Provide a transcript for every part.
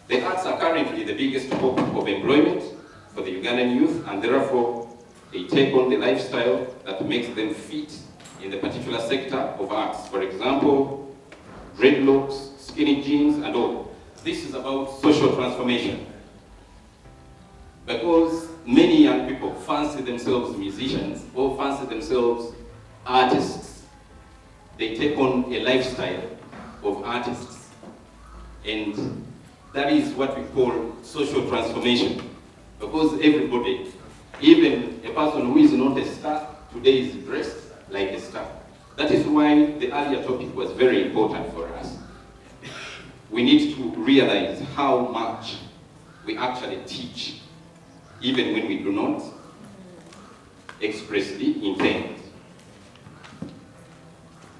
The arts are currently the biggest hope of employment for the Ugandan youth, and therefore they take on the lifestyle that makes them fit in the particular sector of arts. For example, dreadlocks, skinny jeans, and all. This is about social transformation. Because many young people fancy themselves musicians or fancy themselves artists, they take on a lifestyle of artists. And that is what we call social transformation. Because everybody, even a person who is not a star, today is dressed like a star. That is why the earlier topic was very important for us. We need to realize how much we actually teach, even when we do not expressly intend.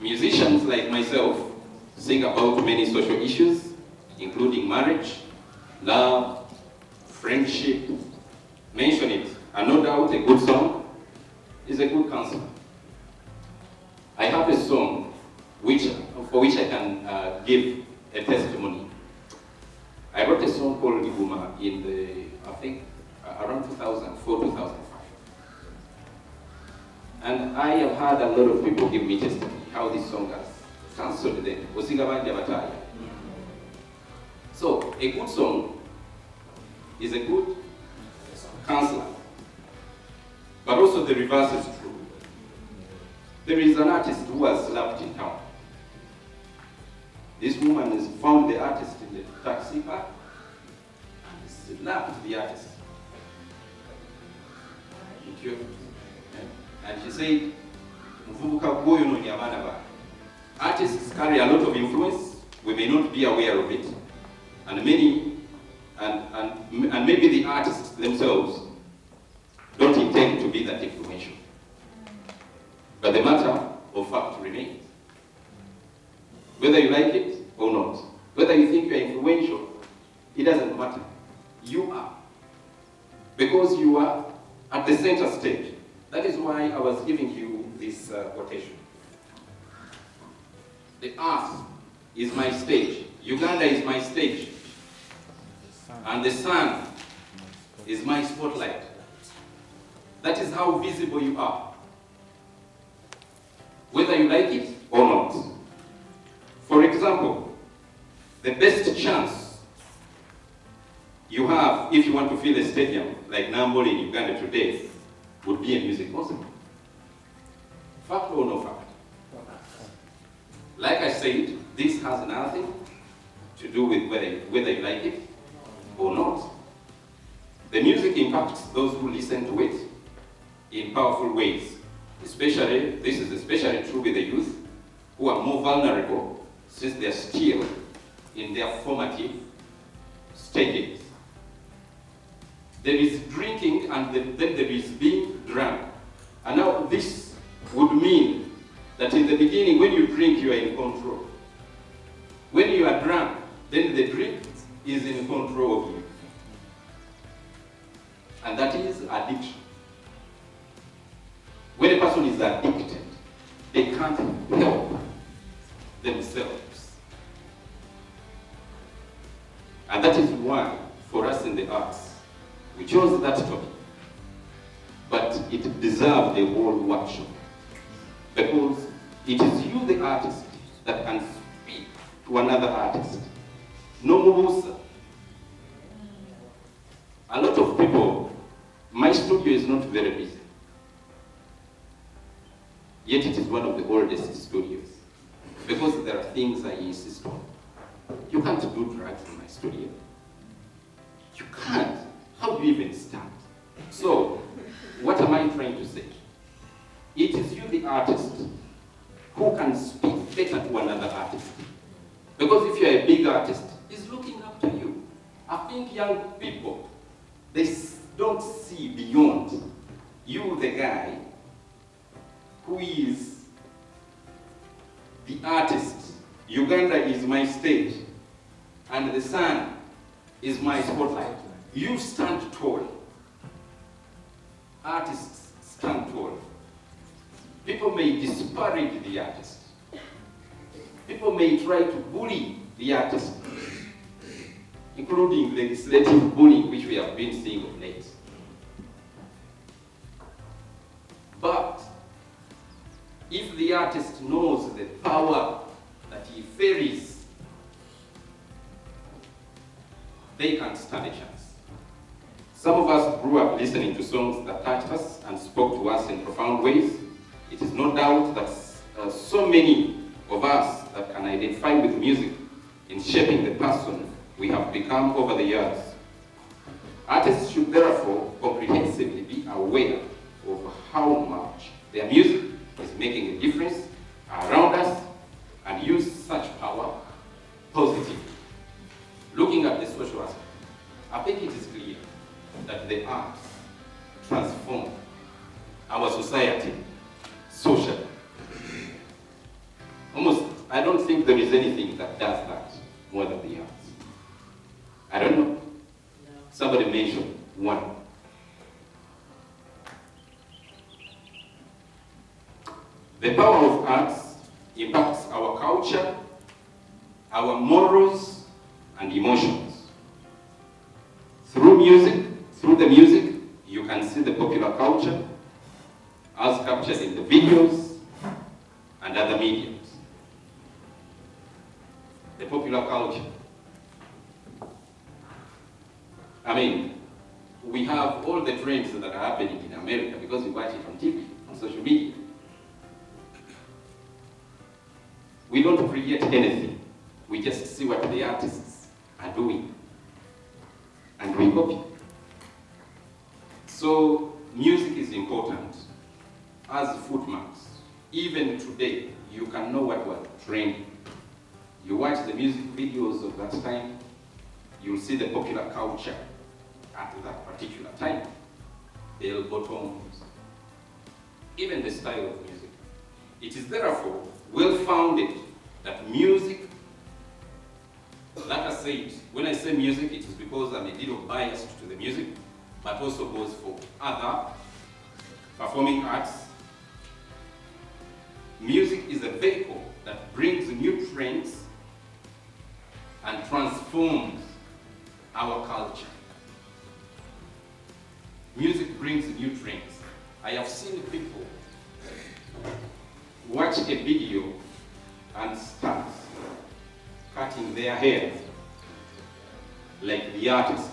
Musicians like myself sing about many social issues, including marriage, love, friendship, mention it, and no doubt a good song is a good counselor. I have a song for which I can give a testimony. I wrote a song called Iguma in I think around 2004, 2005. And I have had a lot of people give me testimony how this song has transformed them. So, a good song is a good counselor. But also the reverse is true. There is an artist who was slapped in town. This woman has found the artist in the taxi park and slapped the artist. And she said, artists carry a lot of influence. We may not be aware of it. And maybe the artists themselves don't intend to be that influential. But the matter of fact remains. Whether you like it or not, whether you think you're influential, it doesn't matter. You are. Because you are at the center stage. That is why I was giving you this quotation. The earth is my stage. Uganda is my stage. And the sun is my spotlight. That is how visible you are. Whether you like it or not. For example, the best chance you have if you want to fill a stadium like Nambole in Uganda today would be a music concert. Fact or no fact? Like I said, this has nothing to do with whether you like it or not. The music impacts those who listen to it in powerful ways. This is especially true with the youth, who are more vulnerable since they are still in their formative stages. There is drinking and then there is being drunk. And now this would mean that in the beginning, when you drink, you are in control. When you are drunk, then the drink is in control of you. And that is addiction. When a person is addicted, they can't help themselves. And that is why, for us in the arts, we chose that topic. But it deserved a whole workshop. Because it is you, the artist, that can speak to another artist. No Mubusa. A lot of people, my studio is not very busy. Yet it is one of the oldest studios. Because there are things I insist on. You can't do drugs in my studio. You can't. How do you even start? So, what am I trying to say? It is you, the artist, who can speak better to another artist. Because if you're a big artist, he's looking up to you. I think young people, they don't see beyond you, the guy, who is the artist. Uganda is my stage, and the sun is my spotlight. You stand tall. Artists stand tall. People may disparage the artist. People may try to bully the artist. including legislative bullying, which we have been seeing of late. But if the artist knows the power that he ferries, they can't stand a chance. Some of us grew up listening to songs that touched us and spoke to us in profound ways. It is no doubt that so many of us that can identify with music in shaping the person we have become over the years. Artists should therefore comprehensively be aware of how much their music is making a difference around us and use such power positively. Looking at the social aspect, I think it is clear that the arts transform our society socially. Almost, I don't think there is anything that does that more than the arts. I don't know. No. Somebody mentioned one. The power of arts impacts our culture, our morals, and emotions. Through the music, you can see the popular culture as captured in the videos and other mediums. The popular culture. I mean, we have all the trends that are happening in America because we watch it on TV, on social media. We don't create anything. We just see what the artists are doing. And we copy. So, music is important as footmarks. Even today, you can know what was trending. You watch the music videos of that time, you'll see the popular culture at that particular time. Bell bottoms, even the style of music. It is therefore well-founded that music, like I said, when I say music, it is because I'm a little biased to the music, but also goes for other performing arts. Music is a vehicle that brings new trends and transforms our culture. Music brings new trends. I have seen people watch a video and start cutting their hair like the artist.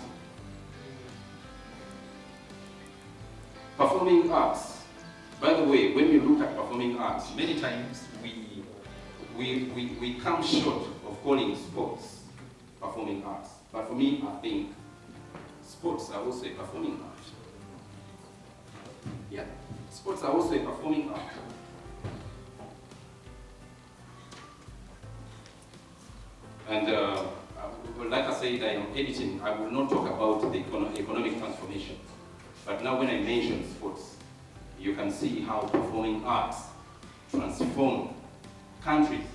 Performing arts. By the way, when we look at performing arts, many times we come short of calling sports performing arts. But for me, I think sports are also a performing art. Yeah, sports are also a performing art. And like I said, I am editing. I will not talk about the economic transformation. But now when I mention sports, you can see how performing arts transform countries.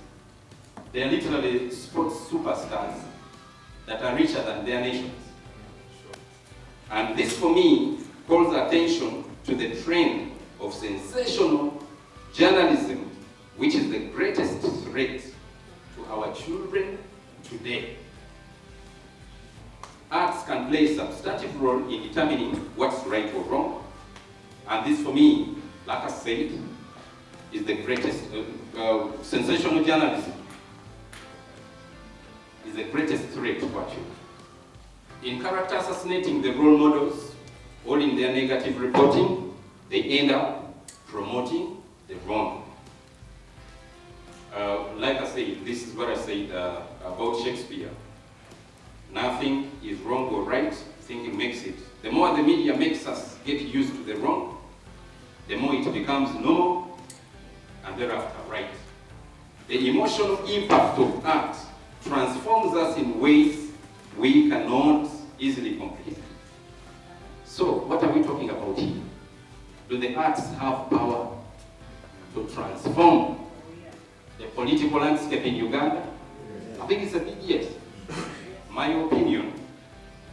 They are literally sports superstars that are richer than their nations. And this, for me, calls attention to the trend of sensational journalism, which is the greatest threat to our children today. Arts can play a substantive role in determining what's right or wrong. And this, for me, like I said, is the greatest, sensational journalism is the greatest threat to our children. In character assassinating the role models, or in their negative reporting, they end up promoting the wrong. Like I said, this is what I said about Shakespeare. Nothing is wrong or right, thinking makes it. The more the media makes us get used to the wrong, the more it becomes normal, and thereafter right. The emotional impact of art transforms us in ways we cannot easily comprehend. So, what are we talking about here? Do the arts have power to transform the political landscape in Uganda? I think it's a big yes. My opinion,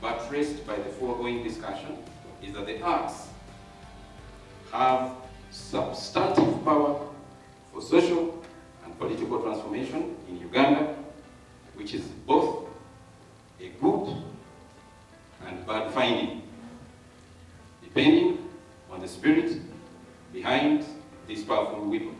buttressed by the foregoing discussion, is that the arts have substantive power for social and political transformation in Uganda, which is both a good bad finding, depending on the spirit behind this powerful weapon.